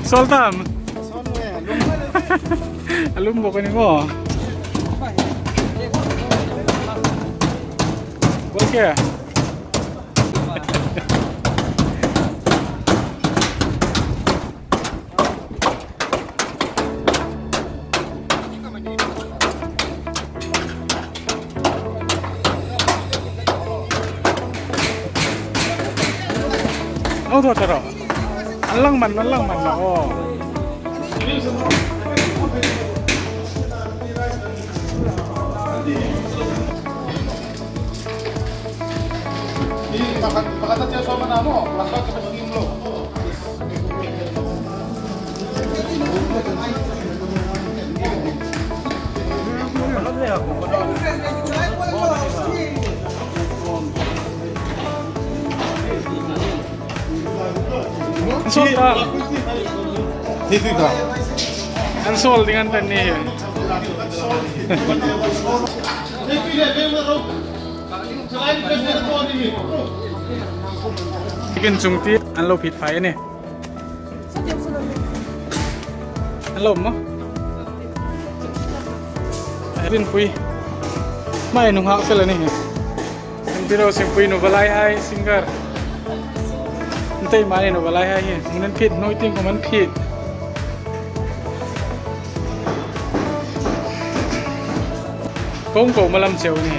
Soltam. Alum bukan ini mo. Boleh? Oh, tuh terus. Alang man na oh. Pakata siya sama namo, lakot sa pagiging lo. Ansol ka. Dito ka. Ansol dengan tani. Ikin jungti anlo pit fai ni. Anlo mo? Ikin pui. Mai nung hak sila ni. Biro sing pui no balai ai singer. Tay mani no balai hai munan phit noi ting ko man phit kong ko malam cheu ni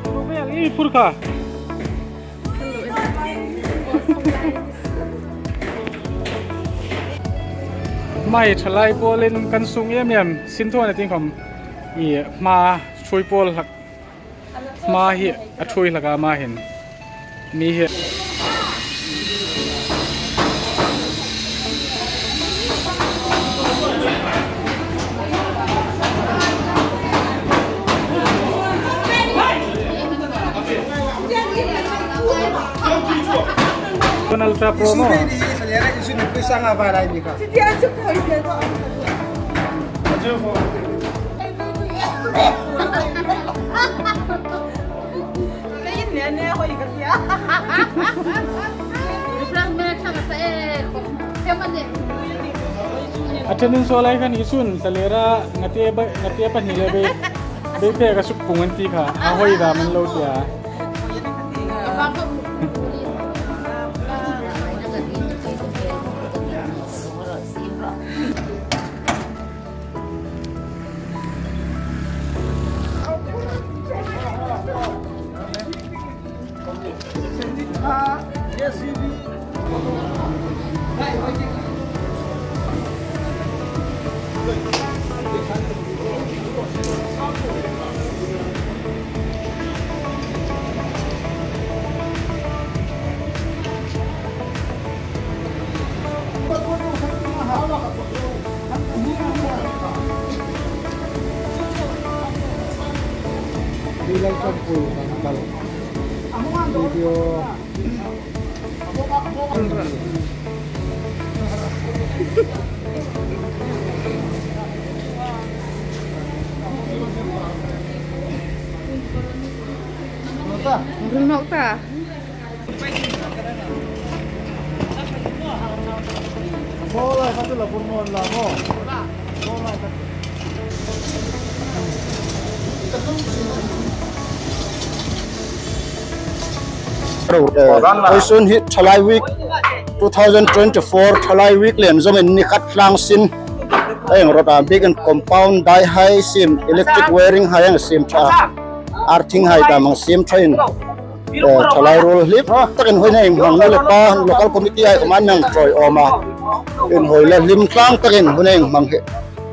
no be ai purka mai thalai polin kan sung em sin thon ting kom i ma chui pol hak ma hi athui laga ma hin mi hi Kenal tra promo Selera isu ni pisang apa lain ni kak? Dia aja kau itu. Ini aku ikut ya. Refrang macam saya. Siapa ni? Atenin solai kan isun selera ngati apa ni lebe bebe kasuk pungan ti ka ahoy da man lo dia. Yes, you do. Bilang campur kalau video Runok ta. Boleh satu lah purmon lah mo. Boleh. Soon hit Thalai week 2024 Thalai week len zomen ni khat Tlangsin ayang rota big and compound die high sim electric wiring hayang sim cha arthing hai ta mang sim train Thalai roll lip takin hoi nei mang le pa local committee ai man nang troi oma in hoi la lim tlang takin hoi nei mang he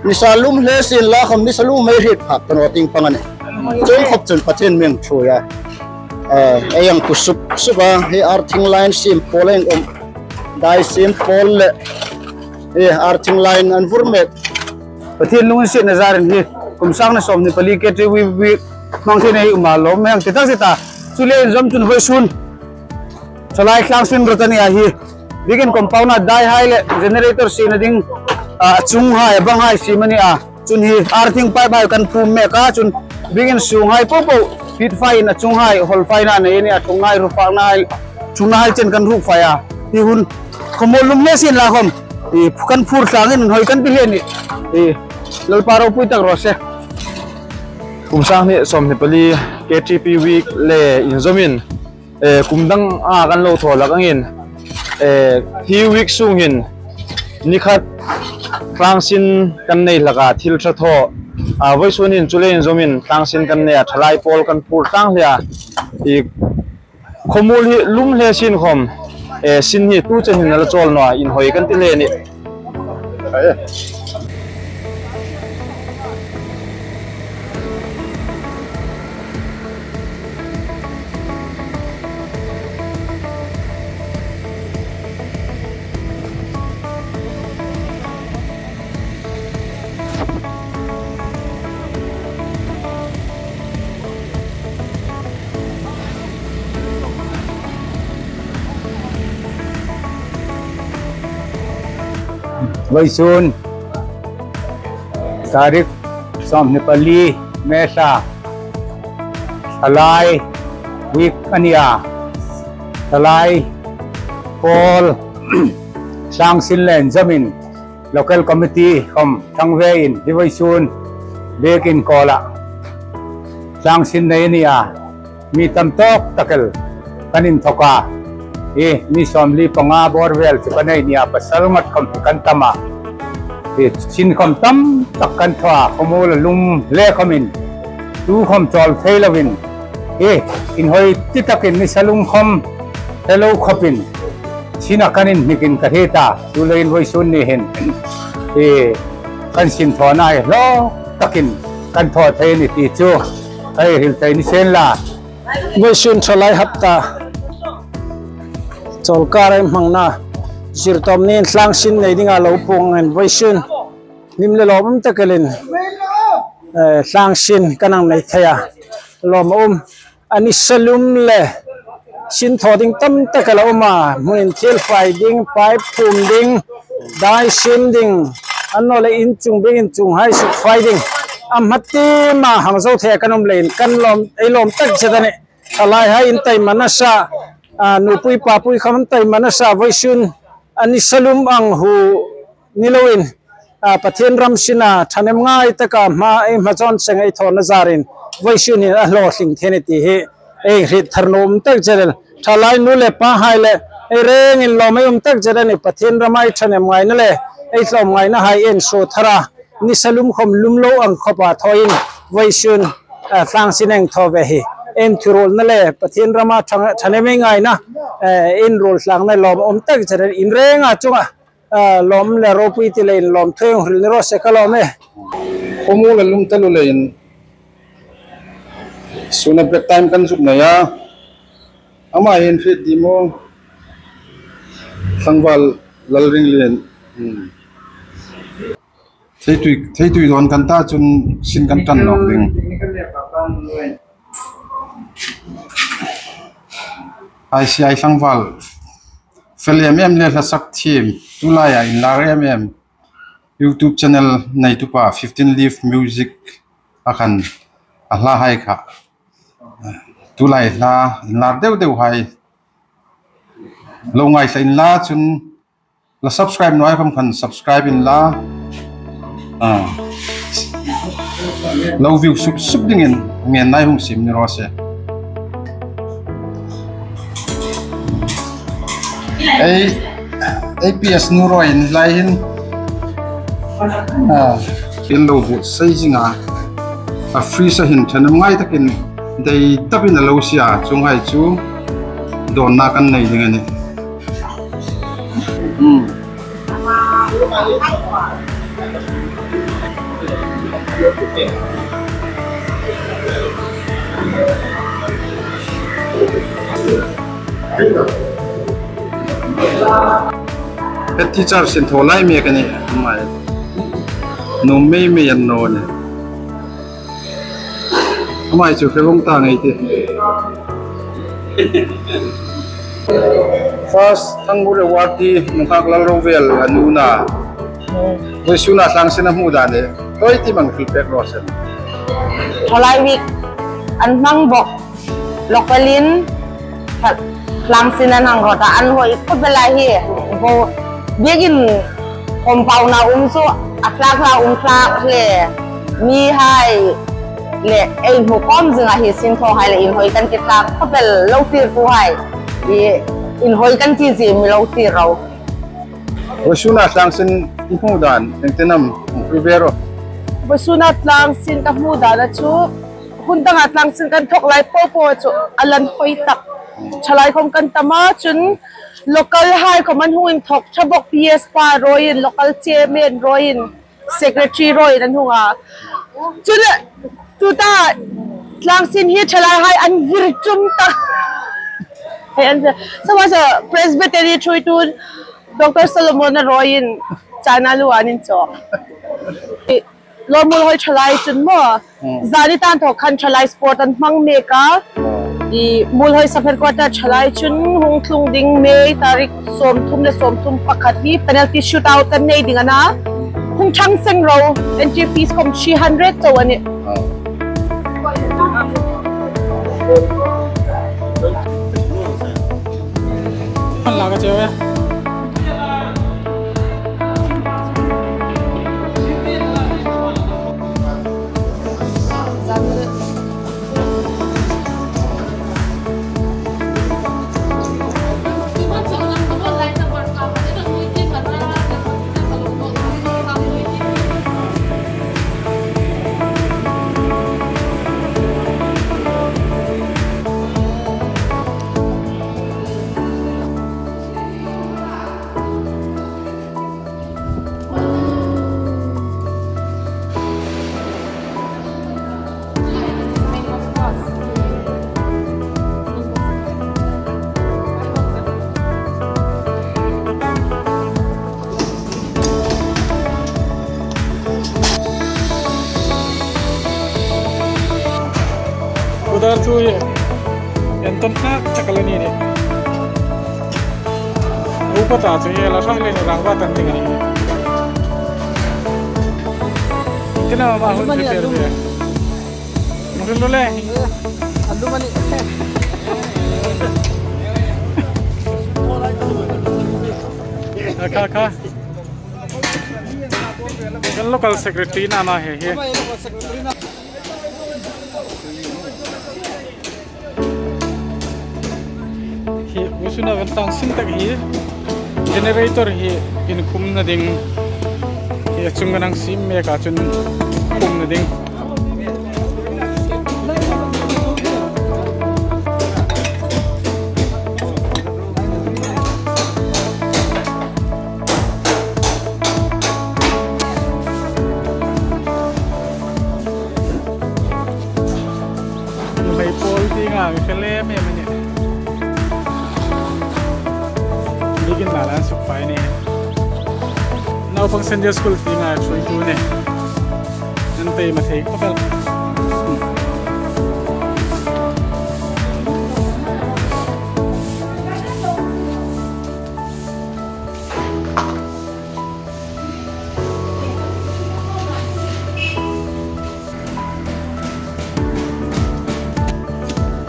ni salum le sin la kham ni salum mai rit phak tan ting pangane chung khop chun pathen meng thoya ayang kusup suba he arthing line sim poleng dai sim pol he arthing line an vurmet pathin lung sin nazarin hi kumsang na som ni pali ke wi mang the nei ma lo meng tita sita chule zam chun hoi sun chalai Tlangsin rotani a hi begin compound na dai hai le generator sin ding chung hai bang hai simani a chun hi arthing pipe bai kan phum me ka chun begin sung hai po pit fai na chung hai hol fai na nei ni a thung ngai ru pa ngai chung nai chen kan ruk fai a hi hun khomol lum le sin la khom i kan phur tangin hoi kan pi le ni i lal paro pui tak ro se kumsang ni som ni pali KTP week le inzomin kumdang a kan lo thola kangin hi week sungin nikhat Tlangsin kan nei laka thil tha tho voi sunin chule inzomin Tlangsin kan ne Thalai pol kan phur tang lia i khomul hi lum le sin khom sin hi tu chen hin la chol no in hoi kan ti le ni Vai soon Tarik som Nepali Mesa Thalai week ania Thalai Pol Tlangsin len zamin local committee kom thangve in vai soon bek in kola Tlangsin nei nia mi tam tok takel kanin thoka ni somli panga borwell chukanai nia pasal mat kam kan tama sin khom tam takkan thwa khomol lum le khamin tu khom chol thailawin in hoi titakin ni salum khom hello khopin sina kanin nikin kaheta tulein voi sun ni hen kan sin thona lo takin kan tho thai ni ti chu ai hil tai ni sen la voi sun Thalai hapta Solkar mangna sirtom nin Tlangsin nei dinga lo pung en voisun nimle lom takelin Tlangsin kanang nei thaya lom ani salum le sin thoding tam takala munin thil fai ding pipe phum ding dai sim ding anno le in chung bing in chung hai suk fai ding amhati ma hangzo the kanom lein kan lom ei lom tak chadane Thalai hai in tai manasa nupui papui kham tai manasa voisun ani salum ang hu niloin pathen ram sina thanem ngai taka ma e majon sengai thona zarin voisun ni lo sing thene ti he e rit tharnom tak jerel Thalai nu le pa hai le e reng in lo mai tak jerani pathen ramai thanem ngai na le e tlom ngai na hai en so thara ni salum khom lum lo ang khopa thoin voisun Tlangsin eng thove hi en thurol na le pathin rama thane me ngai na in rol tlang na lom tak chare in renga chunga lom le ropui ti le lom theng hril ni ro se kalome khuomuol lum talu lein suna break time kan zup na ya ama hin fit dimo sangwal lalring len thei tui don kan ta chun sin kan tan nok ding ICI Sangwal FLMM le la sak team tulaya in LRMM YouTube channel nei tu pa 15 Leaf Music akan ahla hai kha tulai la in la deu hai lo ngai sa in la chun la subscribe noi kham khan subscribe in la lo view sub ding in ngen nai hung sim ni ro se APS nuro in lai hin in lo bu sai jinga a free sa hin thanam ngai takin dei tapin a lo sia chung hai chu don na kan nei ding ani teacher sin tholai me kani mai no me yan no ne mai chu felong ta ngai te first thangure wati mukak lal rovel anuna voisuna sangsena muda ne toi ti mang feedback rosen tholai week an mang bok lokalin Tlangsin Kan rota an hoi ko belahi bo begin compound na so atlak le mi hai le ei ho kom zinga hi sin tho hai le in hoi kan ki tlak ko bel lo tir tu hai in hoi kan ti ji mi lo tir ro voisuna Tlangsin mudan tentenam rivero voisuna Tlangsin ka mudan chu hundang Tlangsin kan thok lai po chu alan hoi tak chalai khom kan tama chun local hai common huin thok chabok PS pa roin local chairman roin secretary roin an hunga chun tuta Tlangsin hi chalai hai an virchum ta and so was a presbytery chui tu Dr. Solomon roin chanalu anin chok lo Muolhoi chalai chun mo zani tan thok khan chalai sport an mang meka I Muolhoi Safar Quarter chalai chun hung thlung ding May tarik som thum pakhat hi penalty shootout kan nei ding ana hung thang seng ro entry fees kom 300 so ani man la ka chewe udar tu ye enton na chakalani ne rupa ta chu ye la sang le ne rangwa tan ding ni kena ma hun prepare be murun le allu mani ka local secretary nama hai ye usuna ventang sintak hi generator hi in kumna ding hi chunganang sim me ka chun kumna ding mai pol tinga mi kele me mane begin balance of fine now pang Sunday school thing I try to ne nante mathai kapal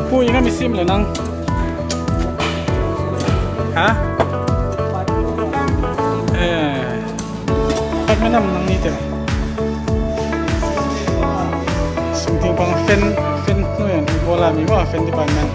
Pui nga misim le nang. Ha? Pat manam nang ni te. Sungting pang fen no yan. Bola mi mo fen di pan man.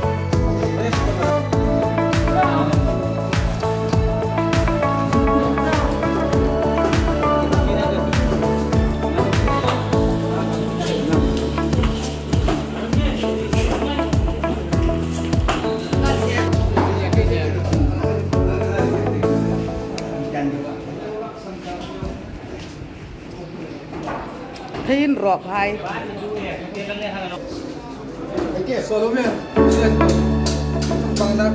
Hin rok hai. Oke, solo me. Bang nak.